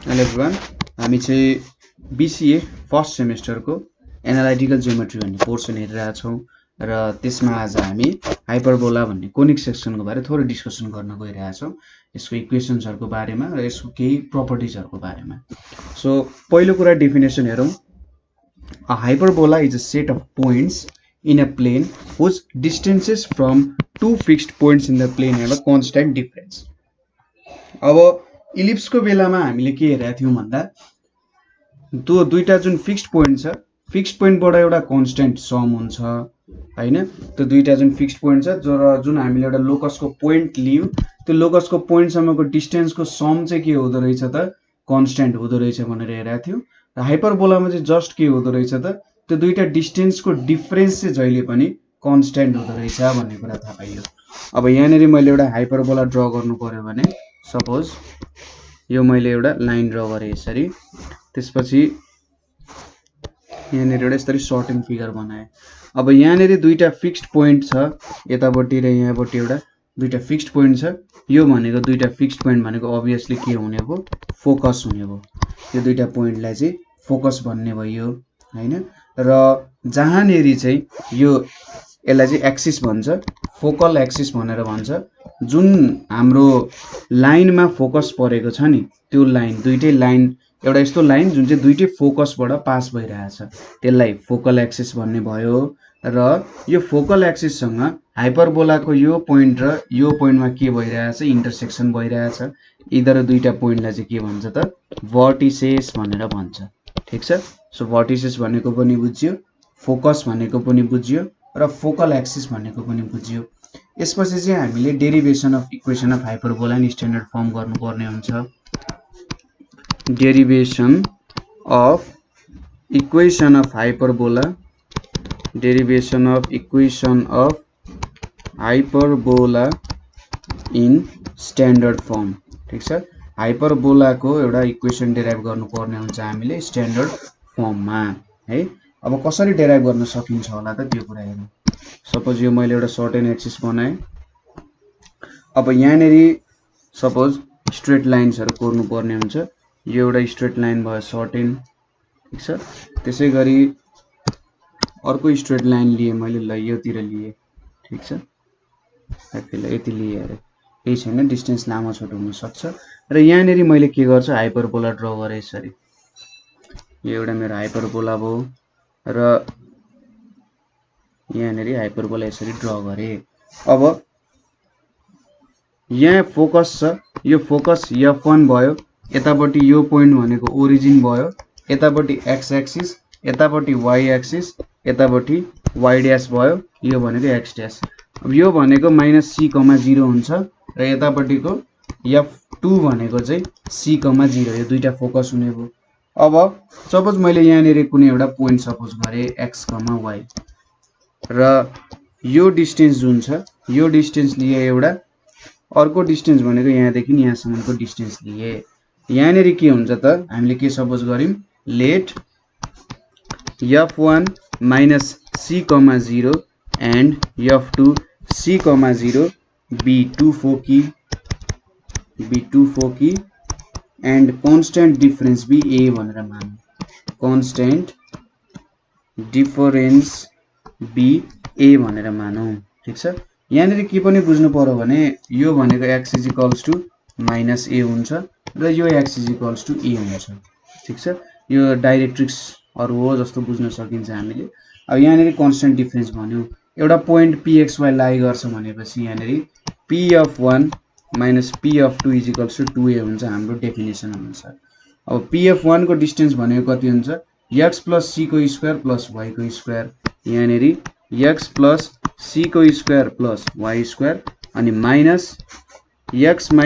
Hello everyone, हामी चाहिँ BCA first सेमेस्टरको analytical geometry भन्ने पोर्सन हेरिरहेका छौँ र त्यसमा आज हामी हाइपरबोला भन्ने कोनिक सेक्सनको बारे थोरै डिस्कसन गर्न गइरहेका छौँ, यसको इक्वेसन्सहरूको बारेमा र यसको केही प्रपर्टिजहरूको बारेमा। सो पहिलो कुरा डेफिनेसन हेरौँ। A hyperbola is a set of points in a plane whose distances from two fixed points in the plane have a constant difference. अब इलिप्सको बेलामा हामीले के हेरेका थियौँ भन्दा त्यो दुईटा जुन फिक्स्ड पोइन्ट छ, फिक्स्ड पोइन्टबाट एउटा कन्स्ट्यान्ट सम हुन्छ हैन। त्यो दुईटा जुन फिक्स्ड पोइन्ट छ र जुन हामीले एउटा लोकसको पोइन्ट लियौँ, त्यो लोकसको पोइन्टसम्मको डिस्टेन्सको सम चाहिँ के हुँदो रहेछ त, कन्स्ट्यान्ट हुँदो रहेछ भनेर हेरेका थियौँ। र हाइपरबोलामा चाहिँ जस्ट के हुँदो रहेछ त, त्यो दुईटा डिस्टेन्सको डिफरेन्स चाहिँ जहिले पनि कन्स्ट्यान्ट हुँदो रहेछ भन्ने कुरा थाहा पाइयो। अब यहाँनिर मैले एउटा हाइपरबोला ड्र गर्नु पर्यो भने सपोज यो मैले एउटा लाइन ड्र गरेँ यसरी, त्यसपछि यहाँनिर एउटा यसरी सर्टेन फिगर बनाएँ। अब यहाँनिर दुईटा फिक्स्ड पोइन्ट छ, यतापट्टि र यहाँपट्टि एउटा दुईटा फिक्स्ड पोइन्ट छ। यो भनेको दुईटा फिक्स्ड पोइन्ट भनेको अभियसली के हुने भयो, फोकस हुने भयो। यो दुईटा पोइन्टलाई चाहिँ फोकस भन्ने भयो हैन। र जहाँनेरि चाहिँ यो यसलाई चाहिँ एक्सिस भन्छ, फोकल एक्सिस भनेर भन्छ। जुन हाम्रो लाइनमा फोकस परेको छ नि, त्यो लाइन दुईटै लाइन, एउटा यस्तो लाइन जुन चाहिँ दुईटै फोकसबाट पास भइरहेछ, त्यसलाई फोकल एक्सिस भन्ने भयो। र यो फोकल एक्सिससँग हाइपरबोलाको यो पोइन्ट र यो पोइन्टमा के भइरहेछ, इन्टरसेक्सन भइरहेछ। यिनीहरू दुईटा पोइन्टलाई चाहिँ के भन्छ त, भर्टिसेस भनेर भन्छ। ठिक छ। सो भर्टिसेस भनेको पनि बुझ्यो, फोकस भनेको पनि बुझ्यो र फोकल एक्सिस भनेको पनि बुझ्यो। यसपछि चाहिँ हामीले derivation of equation of hyperbola in standard form गर्नुपर्ने हुन्छ। Derivation of equation of hyperbola, derivation of equation of hyperbola in standard form. ठिक छ। हाइपरबोलाको एउटा इक्वेसन डेराइभ गर्नुपर्ने हुन्छ हामीले स्ट्यान्डर्ड फर्ममा है। अब कसरी डेराइभ गर्न सकिन्छ होला त, त्यो कुरा हेरौँ। सपोज यो मैले एउटा सर्टेन एक्सिस बनाएँ। अब यहाँनिर सपोज स्ट्रेट लाइन्सहरू कोर्नु पर्ने हुन्छ। यो एउटा स्ट्रेट लाइन भयो सर्टेन, ठिक छ। त्यसै गरी अर्को स्ट्रेट लाइन लिएँ मैले, ल योतिर लिएँ, ठिक छ। ल यति लिएँ अरे, केही छैन, डिस्टेन्स लामो छोटो हुनसक्छ। र यहाँनिर मैले के गर्छु, हाइपरबोला ड्र गरेँ यसरी। यो एउटा मेरो हाइपरबोला भयो र यहाँनिर हाइपरबोला यसरी ड्र गरेँ। अब यहाँ फोकस छ, यो फोकस F1 भयो। यतापट्टि यो पोइन्ट भनेको ओरिजिन भयो, यतापट्टि एक्स एक्सिस, यतापट्टि वाई एक्सिस, यतापट्टि वाई ड्यास भयो, यो भनेको एक्स ड्यास। अब यो भनेको -c,0 हुन्छ र यतापट्टिको F2 भनेको चाहिँ c,0, यो दुईटा फोकस हुने भयो। अब सपोज मैले यहाँनिर कुनै एउटा पोइन्ट सपोज गरेँ x, y र यो डिस्टेन्स जुन छ, यो डिस्टेन्स लिए एउटा, अर्को डिस्टेन्स भनेको यहाँदेखि यहाँसम्मको डिस्टेन्स लिए। यहाँनिर के हुन्छ त, हामीले के सपोज गर्यौँ, let F1 -c,0 and F2 c,0 be two foci and constant difference be a भनेर मानौँ। constant difference be a भनेर मानौँ। ठिक छ। यहाँनिर के पनि बुझ्नु पर्यो भने यो भनेको x = -a हुन्छ र यो x = a हुन्छ। ठिक छ। यो डाइरेक्ट्रिक्सहरू हो जस्तो बुझ्न सकिन्छ हामीले। अब यहाँनिर कन्स्टेन्ट डिफरेन्स भन्यो, एउटा पोइन्ट pxy लाई गर्छ भनेपछि यहाँनिर Pf1 - Pf2 = 2a हुन्छ हाम्रो डेफिनेसन अनुसार। अब Pf1 को डिस्टेन्स भनेको कति हुन्छ, x + c² + y²। यहाँनिर x + c² + y² अनि minus x -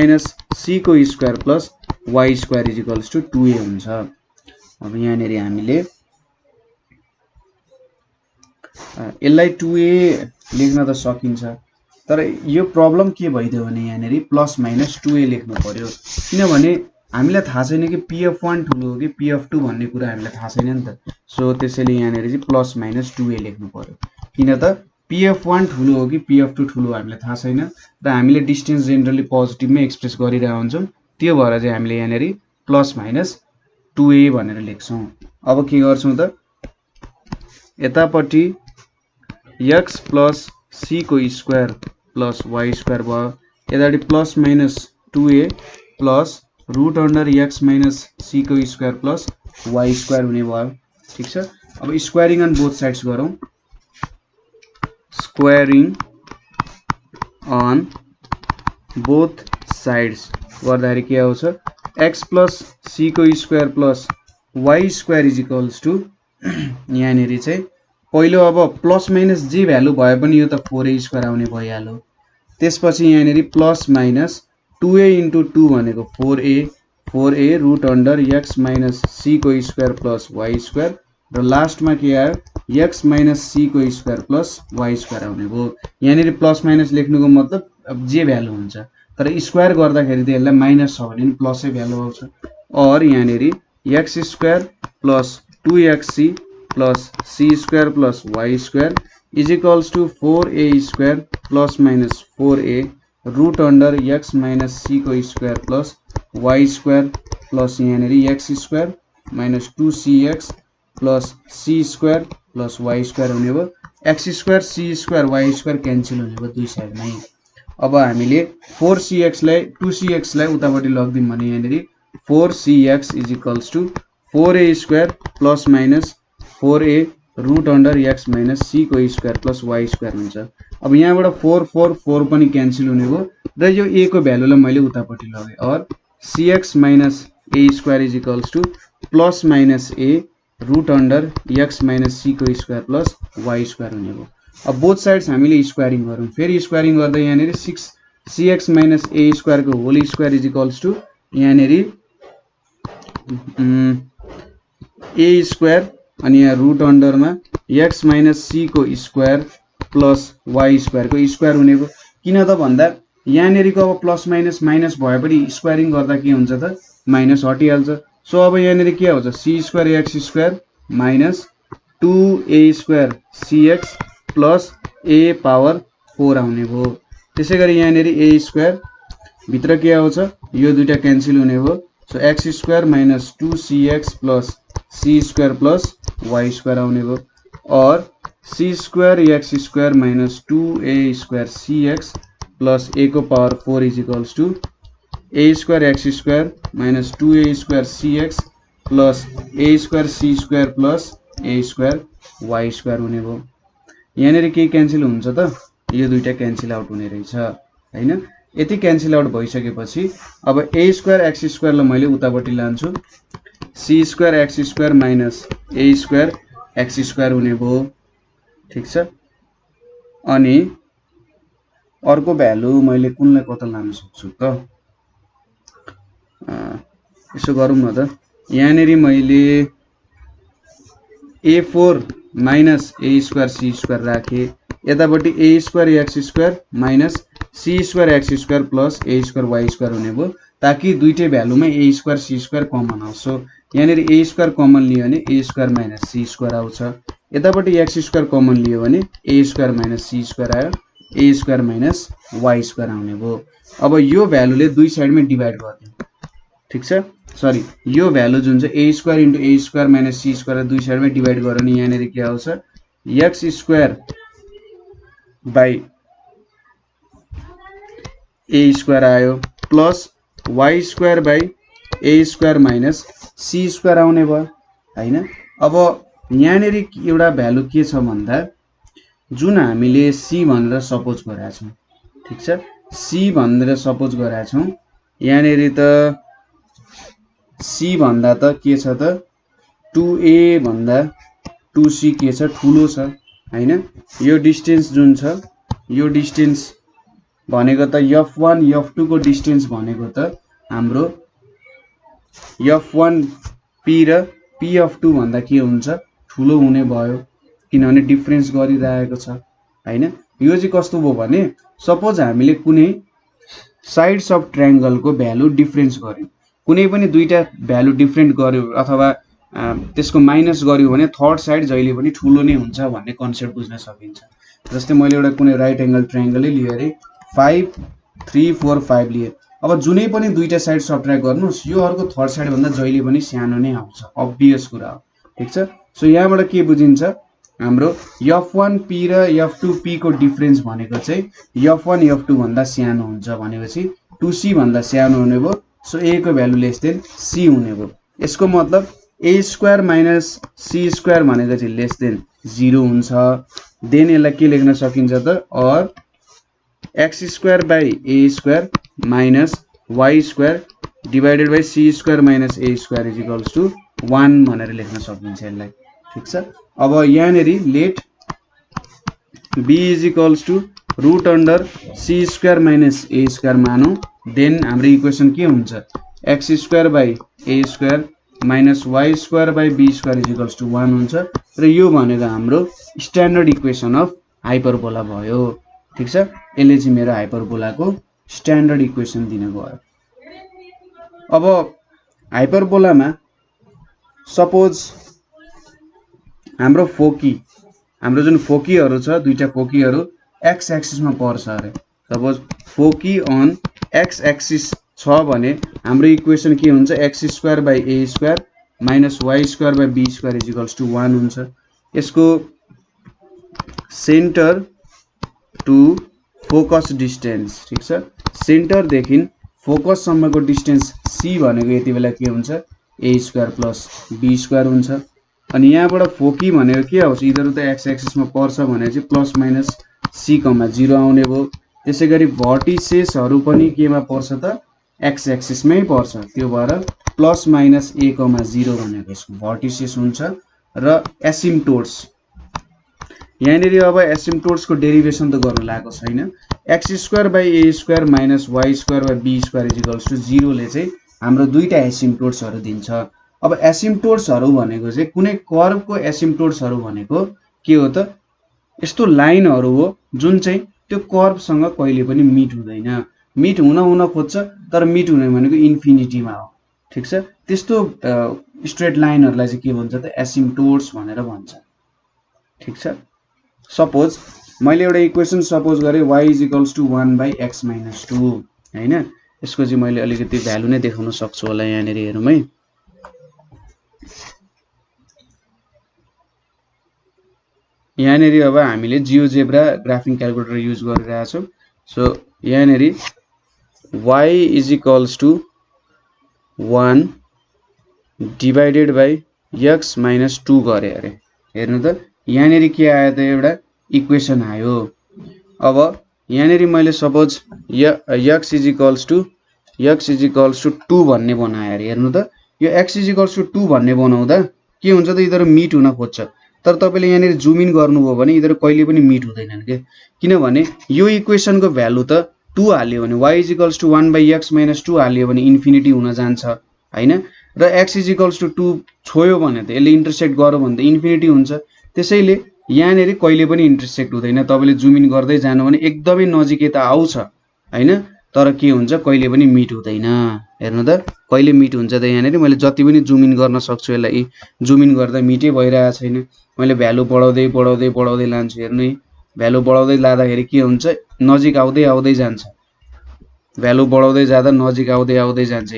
c² + y² = 2a हुन्छ। अब यहाँनिर हामीले यसलाई 2a लेख्न त सकिन्छ, तर यो प्रब्लम के भइदियो भने यहाँनिर ±2a लेख्नु पर्यो, किनभने हामीलाई थाहा छैन कि Pf1 ठुलो हो कि Pf2 भन्ने कुरा हामीलाई थाहा छैन नि त। सो त्यसैले यहाँनिर चाहिँ ±2a लेख्नु पर्यो, किन त Pf1 ठुलो हो कि Pf2 ठुलो हामीलाई थाहा छैन र हामीले डिस्टेन्स जेनरली पोजिटिभमै एक्सप्रेस गरिरहेका हुन्छौँ। त्यो भएर चाहिँ हामीले यहाँनिर प्लस माइनस 2a भनेर लेख्छौं। अब के गर्छौं त यतापट्टि x प्लस c को स्क्वायर प्लस y स्क्वायर भयो, यतापट्टि plus minus 2a plus root under x minus c को स्क्वायर प्लस y स्क्वायर हुने भयो। ठीक छ। अब स्क्वायरिङ अन बोथ साइड्स गरौं। स्क्वायरिङ अन बोथ साइड्स गर्दाखेरि के आउँछ x प्लस c को square plus y square is equals to यहाँनेरि चाहिँ पहिलो अब प्लस माइनस जे भ्यालु भए पनि यो त 4a स्क्वायर आउने भइहाल्यो। त्यसपछि यहाँनेरि प्लस माइनस 2a इन्टु 2 भनेको 4a root under x minus c को स्क्वायर प्लस y स्क्वायर र लास्टमा के आयो x माइनस c को स्क्वायर प्लस y स्क्वायर आउने भयो। यहाँनेरि प्लस माइनस लेख्नुको मतलब अब जे भ्यालु हुन्छ, तर स्क्वायर गर्दाखेरि त यसलाई माइनस छ भने प्लसै भ्यालु आउँछ। और यहाँनेरि x square plus 2xc plus c square plus y square is equals to 4a square plus minus 4a root under x minus c को square plus y square plus यहाँनेरि x square minus 2cx plus c square plus y square हुने भयो। x square c square y square cancel हुने भयो दुई साइडमै। अब हामीले 4cx लाई 2cx लाई उतापट्टि लग्दियौं भने यहाँनेरि 4cx is equals to 4a square plus minus 4a root under x minus c को स्क्वायर प्लस y स्क्वायर हुन्छ। अब यहाँबाट 4 पनि क्यान्सल हुने भयो र यो a को भ्यालुलाई मैले उतापट्टि लगे और cx minus a square is equals to plus minus a root under x minus c को स्क्वायर प्लस y स्क्वायर हुने भयो। अब बोथ साइड्स हामीले स्क्वायरिङ गरौँ। फेरि स्क्वायरिङ गर्दा यहाँनेरि 6cx माइनस a स्क्वायर को whole square is equals to यहाँनेरि a स्क्वायर अनि यहाँ रूट अंडरमा x माइनस c को स्क्वायर प्लस y स्क्वायर को स्क्वायर हुने भयो। किन त भन्दा यहाँनेरिको अब प्लस माइनस माइनस भए पनि स्क्वायरिङ गर्दा के हुन्छ त माइनस हटिहाल्छ। सो अब यहाँनेरि के आउँछ c square x square minus 2a square cx plus a power 4 आउने भयो। त्यसैगरी यहाँनेरि a स्क्वायर भित्र के आउँछ यो दुईटा क्यान्सल हुने भयो। So x square minus 2cx plus c square plus y square आउने भयो और c square x square minus 2a square cx plus a को power 4 is equals to a square x square minus 2a square cx plus a square c square plus a square y square हुने भयो। यहाँनेरि के cancel हुन्छ त यो दुईटा cancel out हुने रहेछ हैन। यति क्यान्सल आउट भइसकेपछि अब a स्क्वायर x स्क्वायर लाई मैले उतापट्टि लान्छु c square x square minus a square x square हुने भयो। ठीक छ। अनि अर्को भ्यालु मैले कुनलाई कता लान सक्छु त यसो गरौँ न त। यहाँनेरि मैले a4 minus a square c square राखे, यतापट्टि a square x square minus c square x square plus a square y square हुने भयो ताकि दुईटै भ्यालुमै a square c square common आओस्। सो यहाँनेरि a स्क्वायर कमन लियो भने a square minus c square आउँछ, यतापट्टि x स्क्वायर कमन लियो भने a square minus c square आयो, a square minus y square आउने भयो। अब यो भ्यालुले दुई साइडमै डिभाइड गर्दियौ। ठीक छ। सरी यो भ्यालु जुन चाहिँ a square into a square minus c square दुई साइडमै डिभाइड गर्यो भने यहाँनेरि के आउँछ x square by a square आयो plus y square by a square minus c square आउने भयो हैन। अब यहाँनेरि एउटा भ्यालु के छ भन्दा जुन हामीले c भनेर सपोज गरेका छौं। ठीक छ। c भनेर सपोज गरेका छौं। यहाँनेरि त c भन्दा त के छ त 2a भन्दा 2c के छ ठुलो छ हैन। यो डिस्टेन्स जुन छ यो डिस्टेन्स भनेको त f1 f2 को डिस्टेन्स भनेको त हाम्रो f1 p र p(2) भन्दा के हुन्छ ठुलो हुने भयो किनभने डिफरेन्स गरिरहेको छ हैन। यो चाहिँ कस्तो भयो भने सपोज हामीले कुनै साइड्स अफ ट्रायंगल को भ्यालु डिफरेन्स गर्यौं, कुनै पनि दुईटा भ्यालु डिफरेन्ट गर्यो अथवा त्यसको माइनस गर्यो भने थर्ड साइड जहिले पनि ठुलो नै हुन्छ भन्ने कन्सेप्ट बुझ्न सकिन्छ। जस्तै मैले एउटा कुनै राइट एंगल ट्रायंगल लिएँ रे 5 3 4 5 लिए, अब जुनै पनि दुईटा साइड सबट्र्याक्ट गर्नुस् यो अर्को थर्ड साइड भन्दा जहिले पनि सानो नै आउँछ अब्भियस कुरा हो ठीक छ सो यहाँबाट के बुझिन्छ हाम्रो f1p र f2p को डिफरेन्स भनेको चाहिँ f1 f2 भन्दा सानो हुन्छ भनेपछि 2c भन्दा सानो हुने भयो सो a को भ्यालु लेस देन c हुने भयो यसको मतलब a square minus c square भनेको चाहिँ लेस देन 0 हुन्छ देन यसलाई के लेख्न सकिन्छ त और x square by a square minus y square divided by c square minus a square is equals to 1 भनेर लेख्न सकिन्छ यसलाई ठीक छ अब यहाँनेरि let b is equals to root under c square minus a square मानौं देन हाम्रो इक्वेसन के हुन्छ x square by a square minus y square by b square is equals to 1 हुन्छ र यो भनेको हाम्रो स्ट्यान्डर्ड इक्वेसन अफ हाइपरबोला भयो ठीक छ यसले चाहिँ मेरो हाइपरबोलाको स्ट्यान्डर्ड इक्वेसन दिने भयो अब हाइपरबोलामा सपोज हाम्रो फोकी हाम्रो जुन फोकीहरु छ दुईटा फोकीहरु x एक्सिसमा पर्छ अरे suppose foci on x axis छ भने हाम्रो इक्वेसन के हुन्छ x square by a square minus y square by b square is equals to 1 हुन्छ यसको सेन्टर टु फोकस डिस्टेन्स ठीक छ सेन्टर देखि फोकस सम्मको डिस्टेन्स c भनेको यति बेला के हुन्छ a square plus b square हुन्छ अनि यहाँबाट फोकी भनेको के आउँछ इधर त x एक्सिसमा पर्छ भने चाहिँ प्लस माइनस c, 0 आउने भयो त्यसैगरी भर्टिसेसहरु पनि केमा पर्छ त x एक्सिसमै पर्छ त्यो भएर प्लस माइनस a, 0 भनेको यसको भर्टिसेस हुन्छ र एसिम्प्टोट्स यहाँनेरि अब एसिम्प्टोट्स को डेरिभेसन त गर्न लागेको छैन x square by a square minus y square by b square is equals to 0 ले चाहिँ हाम्रो दुईटा एसिम्प्टोट्सहरु दिन्छ अब एसिम्प्टोट्सहरु भनेको चाहिँ कुनै कर्वको एसिम्प्टोट्सहरु भनेको के हो त यस्तो लाइनहरु हो जुन चाहिँ त्यो कर्वसँग कहिले पनि मिट हुँदैन मिट हुन खोज्छ तर मिट हुने भनेको इन्फिनिटीमा हो ठीक छ त्यस्तो स्ट्रेट लाइनहरुलाई चाहिँ के भन्छ त एसिम्प्टोट्स भनेर भन्छ ठीक छ सपोज मैले एउटा इक्वेसन सपोज गरे y is equals to 1 by x minus 2 हैन यसको चाहिँ मैले अलिकति भ्यालु नै देखाउन सक्छु होला यहाँनेरि हेरौँ है यहाँनेरि अब हामीले जियोजेब्रा ग्राफिङ क्याल्कुलेटर युज गरिरहेका छौं सो यहाँनेरि y is equals to 1 divided by x minus 2 गरे अरे हेर्नु त यहाँनेरि के आयो त एउटा इक्वेसन आयो अब यहाँनेरि मैले suppose x is equals to 2 भन्ने बनाए अरे हेर्नु त यो x इज इक्वल्स टु 2 भन्ने बनाउँदा के हुन्छ त इधर मिट हुन खोज्छ तर तपाईले यहाँनेरि जुम इन गर्नुभयो भने इधर कहिले पनि मिट हुँदैनन् के किनभने यो इक्वेसनको भ्यालु त 2 हाल्यो भने y is equals to 1 by x minus 2 हाल्यो भने इन्फिनिटी हुन जान्छ हैन र x इज इक्वल्स टु 2 छोयो भने त यसले इन्टरसेक्ट गर्यो भने त इन्फिनिटी हुन्छ त्यसैले यहाँनेरि कहिले पनि इन्टरसेक्ट हुँदैन तपाईले जुम इन गर्दै जानु भने एकदमै नजिकै त आउँछ हैन तर के हुन्छ कहिले पनि मिट हुँदैन हेर्नु त कहिले मिट हुन्छ त यहाँनेरि मैले जति पनि जुम इन गर्न सक्छु यसलाई जुम इन गर्दा मिटै भइरहेको छैन मैले भ्यालु बढाउँदै लान्छु हेर्नु है भ्यालु बढाउँदै लादाखेरि के हुन्छ नजिक आउँदै जान्छ भ्यालु बढाउँदै जाँदा नजिक आउँदै जान्छ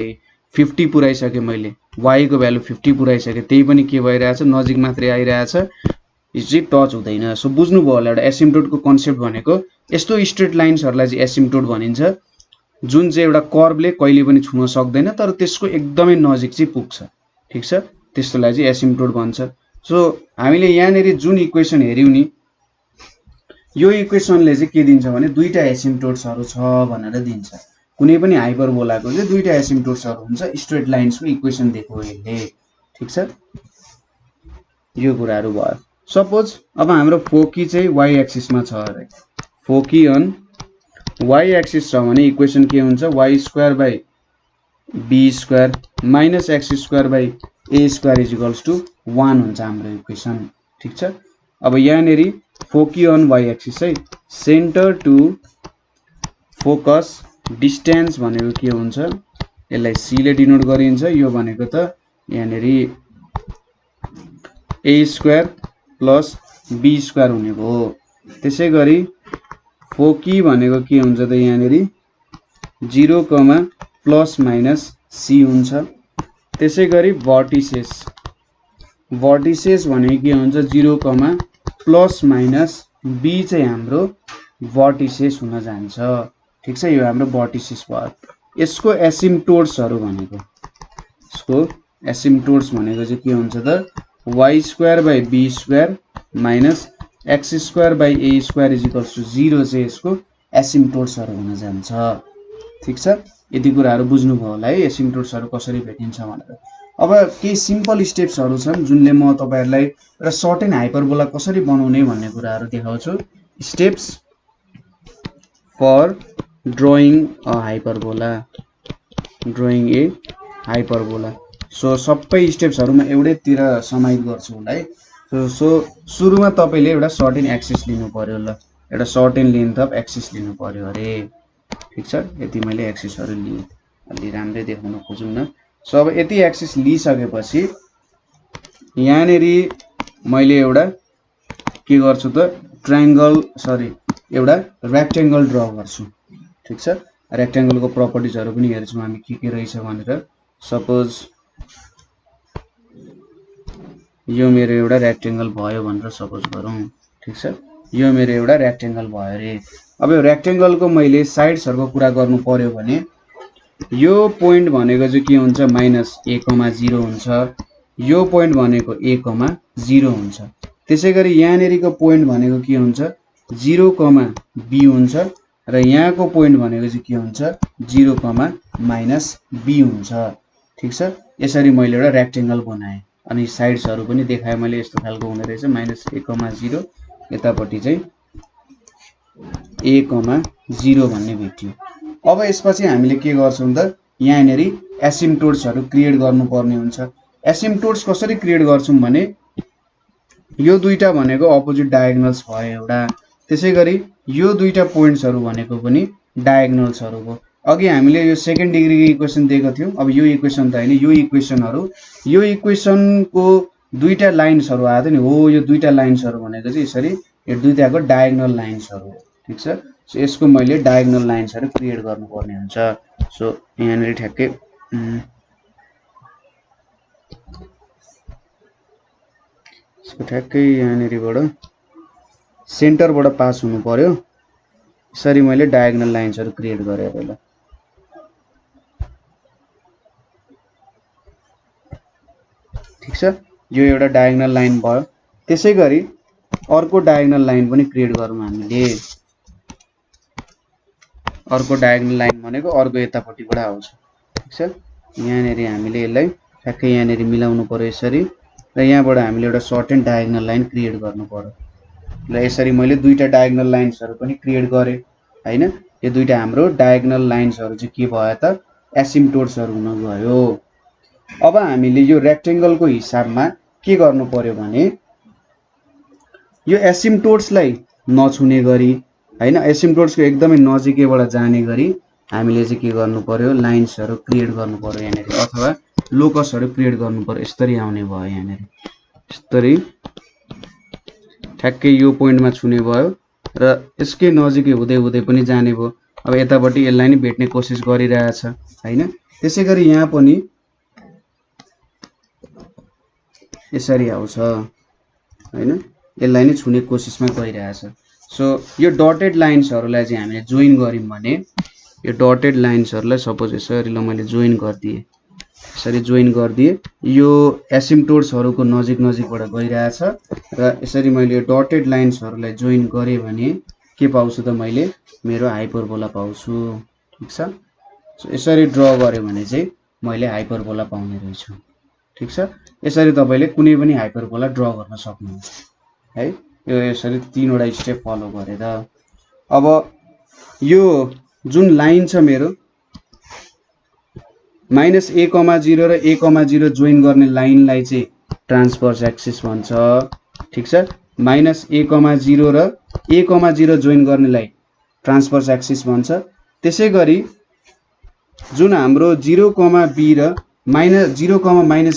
50 पुराइसके मैले y को भ्यालु 50 पुराइसके त्यही पनि के भइरहेछ नजिक मात्रै आइरहेछ इज टच हुँदैन सो बुझ्नुभयो होला एउटा एसिम्प्टोटको कन्सेप्ट भनेको यस्तो स्ट्रेट लाइन्सहरुलाई चाहिँ एसिम्प्टोट भनिन्छ जुन चाहिँ एउटा कर्वले कहिले पनि छुन सक्दैन तर त्यसको एकदमै नजिक चाहिँ पुग्छ ठीक छ त्यस्तोलाई चाहिँ एसिम्प्टोट भन्छ सो हामीले यहाँनेरि जुन इक्वेसन हेर्यौ नि यो इक्वेसनले चाहिँ के दिन्छ भने दुईटा एसिम्प्टोट्सहरु छ भनेर दिन्छ कुनै पनि हाइपरबोलाको चाहिँ दुईटा एसिम्प्टोट्सहरु हुन्छ स्ट्रेट लाइन्सको इक्वेसन दिएको यसले ठीक छ यो कुराहरु भयो सपोज अब हाम्रो फोकी चाहिँ y एक्सिसमा छ अरे फोकी अन y एक्सिस छ भने इक्वेसन के हुन्छ y square by b square minus x square by a square is equals to 1 हुन्छ हाम्रो इक्वेसन ठीक छ अब यहाँनेरि फोकी अन y एक्सिस है सेन्टर टु फोकस डिस्टेन्स भनेको के हुन्छ यसलाई c ले डिनोट गरिन्छ यो भनेको त यहाँनेरि a square plus b square हुने भयो त्यसैगरी फोकी भनेको के हुन्छ त यहाँनेरि 0, प्लस माइनस सी हुन्छ। त्यसै गरी भर्टिसेस भनेको के हुन्छ 0, प्लस माइनस बी चाहिँ हाम्रो भर्टिसेस हुन जान्छ। ठीक छ, यो हाम्रो भर्टिसेस भयो। यसको एसिम्प्टोट्सहरु भनेको चाहिँ के हुन्छ त y² / b² minus x² / a² = 0 चाहिँ यसको एसिम्प्टोट्सहरु हुन जान्छ। ठीक छ, यति कुराहरु बुझ्नुभयो होला है एसिम्प्टोट्सहरु कसरी भेटिन्छ भनेर। अब केही सिम्पल स्टेप्सहरु छन् जुनले म तपाईहरुलाई एउटा सर्ट एन्ड हाइपरबोला कसरी बनाउने भन्ने कुराहरु देखाउँछु। Steps for drawing a hyperbola, so सबै स्टेप्सहरु म एउटैतिर समाहित गर्छु होला है। सो सुरुमा तपाईले एउटा सर्ट एन्ड एक्सिस लिनु पर्यो ल, एउटा short and length of axis लिनु पर्यो अरे। ठीक छ, यति मैले एक्सिसहरु लिए, अलि राम्रै देखाउन खोजौँ न। सो अब यति एक्सिस लिइसकेपछि यहाँनेरि मैले एउटा के गर्छु त एउटा रेक्टेंगल ड्रा गर्छु। ठीक छ, रेक्टेंगलको प्रपर्टिजहरु पनि हेर्छौं हामी के रहेछ भनेर। सपोज यो मेरो एउटा रेक्टेंगल भयो भनेर सपोज गरौँ। ठीक छ, यो मेरो एउटा रेक्टेंगल भयो रे। अब यो रेक्टेंगलको मैले साइड्सहरुको कुरा गर्नु पर्यो भने यो पोइन्ट भनेको चाहिँ के हुन्छ -a,0 हुन्छ, यो पोइन्ट भनेको a,0 हुन्छ। त्यसैगरी यहाँनेरिको पोइन्ट भनेको के हुन्छ 0, b हुन्छ र यहाँको पोइन्ट भनेको चाहिँ के हुन्छ 0, -b हुन्छ। ठीक छ, यसरी मैले एउटा रेक्टेंगल बनाए अनि साइड्सहरु पनि देखाए मैले, यस्तो खालको हुने रहेछ -a,0 यतापट्टि चाहिँ a,0 भन्ने भेटियो। अब यसपछि हामीले के गर्छौं त यहाँनेरि एसिम्प्टोट्सहरु क्रिएट गर्नुपर्ने हुन्छ। एसिम्प्टोट्स कसरी क्रिएट गर्छौं भने यो दुईटा भनेको अपोजिट डायगोनल्स भयो एउटा, त्यसैगरी यो दुईटा पोइन्ट्सहरु भनेको पनि डायगोनल्सहरु हो। अघि हामीले यो सेकेन्ड डिग्रीको इक्वेसन दिएको थियौ, अब यो इक्वेसन त हैन, यो इक्वेसनको दुईटा लाइन्सहरु आयो नि हो, यो दुईटा लाइन्सहरु भनेको चाहिँ यसरी यो दुईटाको डायगोनल लाइन्सहरु हो। ठीक छ, सो यसको मैले डायगोनल लाइन्सहरु क्रिएट गर्नुपर्ने हुन्छ। सो यहाँनेरि ठ्याक्कै यसको ठ्याक्कै यहाँनेरिबाट सेन्टरबाट पास हुनु पर्यो। यसरी मैले डायगोनल लाइन्सहरु क्रिएट गरेर ल ठीक छ, यो एउटा डायगोनल लाइन भयो। त्यसैगरी अर्को डायगोनल लाइन पनि क्रिएट गरौँ हामीले। अर्को डायगोनल लाइन भनेको अर्को यतापट्टिबाट आउँछ। ठीक छ, यहाँनेरि हामीले यसलाई ठ्याक्कै यहाँनेरि मिलाउनु पर्यो यसरी, र यहाँबाट हामीले एउटा short and diagonal line create गर्नु पर्यो। ल यसरी मैले दुईटा डायगोनल लाइन्सहरु पनि क्रिएट गरे हैन। यो दुईटा हाम्रो डायगोनल लाइन्सहरु चाहिँ के भयो त एसिम्प्टोट्सहरु हुन गयो। अब हामीले यो रेक्टेंगलको हिसाबमा के गर्नु पर्यो भने यो एसिम्प्टोट्सलाई नछुने गरी हैन, एसिम्प्टोट्सको एकदमै नजिकैबाट जाने गरी हामीले चाहिँ के गर्नु पर्यो लाइन्सहरु क्रिएट गर्नु पर्यो यहाँनेरि, अथवा लोकसहरु क्रिएट गर्नु पर्यो। यसरी आउने भयो यहाँनेरि, यसरी ठ्याक्कै यो पोइन्टमा छुने भयो र यसकै नजिकै हुँदै हुँदै पनि जाने भयो। अब यतापट्टि यसलाई नि भेट्ने कोसिस गरिरहेछ हैन। त्यसैगरी यहाँ पनि यसरी आउँछ हैन, यसलाई नि छुने कोसिसमा गइरहेछ। सो यो डटेड लाइन्सहरुलाई चाहिँ हामीले जोइन गर्यौं भने यो डटेड लाइन्सहरुलाई सपोज यसरी ल मैले जोइन गर्दिए, यसरी जोइन गर्दिए, यो एसिम्प्टोट्सहरुको नजिकबाट गइरहेछ र यसरी मैले यो डटेड लाइन्सहरुलाई जोइन गरे भने के पाउँछु त मैले मेरो हाइपरबोला पाउँछु। ठीक छ, सो यसरी ड्रा गरे भने चाहिँ मैले हाइपरबोला पाउने रहेछु। ठीक छ, यसरी तपाईले कुनै पनि हाइपरबोला ड्रा गर्न सक्नुहुन्छ है, यो यसरी तीनवटा स्टेप फलो गरेर। अब यो जुन लाइन छ मेरो -a,0 र a,0 जोइन गर्ने लाइनलाई चाहिँ ट्रान्सभर्स एक्सिस भन्छ। ठीक छ, -a,0 र a,0 जोइन गर्नेलाई ट्रान्सभर्स एक्सिस भन्छ। त्यसैगरी जुन हाम्रो 0, b र -0,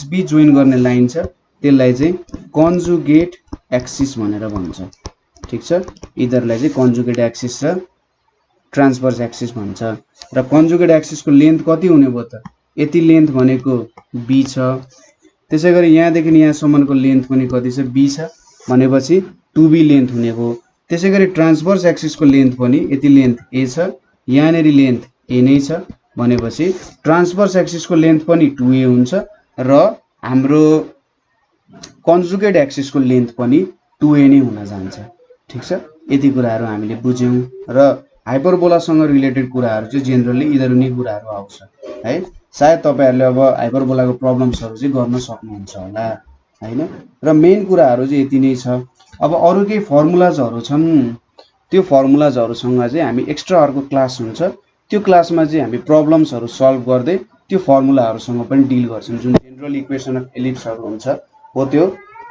-b जोइन गर्ने लाइन छ त्यसलाई चाहिँ कन्जुगेट एक्सिस भनेर भन्छ। ठीक छ, यिनीहरुलाई चाहिँ कन्जुगेट एक्सिस र ट्रान्सभर्स एक्सिस भन्छ। र कन्जुगेट एक्सिसको लेन्थ कति हुने भयो त? यति लेन्थ भनेको b छ। त्यसै गरी यहाँदेखि यहाँसम्मको लेन्थ पनि कति छ? b छ भनेपछि 2b लेन्थ हुने भयो। त्यसै गरी ट्रान्सभर्स एक्सिसको लेन्थ पनि यति लेन्थ a छ, यहाँनेरि लेन्थ a नै छ भनेपछि ट्रान्सभर्स एक्सिसको लेन्थ पनि 2a हुन्छ र हाम्रो कन्जुगेट एक्सिसको लेन्थ पनि 2a नै हुन जान्छ। ठीक छ, यति कुराहरू हामीले बुझ्यौं र हाइपरबोलासँग रिलेटेड कुराहरू चाहिँ जेनरली यिनीहरू कुराहरू आउँछ है। सायद तपाईहरुले अब हाइपरबोलाको प्रब्लम्सहरु चाहिँ गर्न सक्नुहुन्छ होला हैन। र मेन कुराहरू चाहिँ यति नै छ। अब अरु केही फर्मुलाजहरु छन्, त्यो फर्मुलाजहरुसँग चाहिँ हामी एक्स्ट्रा अर्को क्लास हुन्छ, त्यो क्लासमा चाहिँ हामी प्रब्लम्सहरु सल्भ गर्दै त्यो फर्मुलाहरुसँग पनि डिल गर्छौं। जुन जनरल इक्वेसन अफ एलिप्सहरु हुन्छ हो त्यो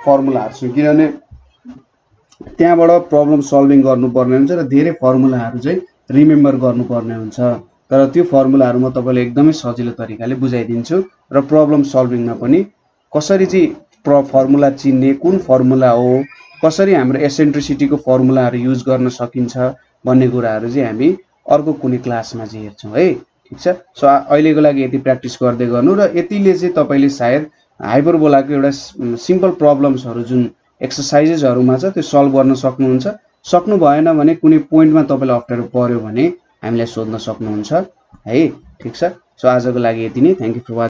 फर्मुलाहरु छ, किनभने त्यहाँबाट प्रब्लम सल्भिङ गर्नुपर्ने हुन्छ र धेरै फर्मुलाहरु चाहिँ रिमेम्बर गर्नुपर्ने हुन्छ। तर त्यो फर्मुलाहरु म तपाईलाई एकदमै सजिलो तरिकाले बुझाइदिन्छु र प्रब्लम सल्भिङमा पनि कसरी चाहिँ फर्मुला चिन्ने, कुन फर्मुला हो, कसरी हाम्रो एसेन्ट्रिसिटीको फर्मुलाहरु युज गर्न सकिन्छ भन्ने कुराहरु चाहिँ हामी अर्को कुनै क्लासमा चाहिँ हेर्छौं है। ठीक छ, सो अहिलेको लागि यति प्र्याक्टिस गर्दै गर्नु र यतिले चाहिँ तपाईले सायद हाइपरबोलाको एउटा सिम्पल प्रब्लम्सहरु जुन एक्सरसाइजेसहरुमा छ त्यो सल्भ गर्न सक्नुहुन्छ। सक्नु भएन भने कुनै पोइन्टमा तपाईलाई अप्ठ्यारो पर्यो भने हामीलाई सोध्न सक्नुहुन्छ है। ठीक छ, सो आजको लागि यति नै। Thank you for watching.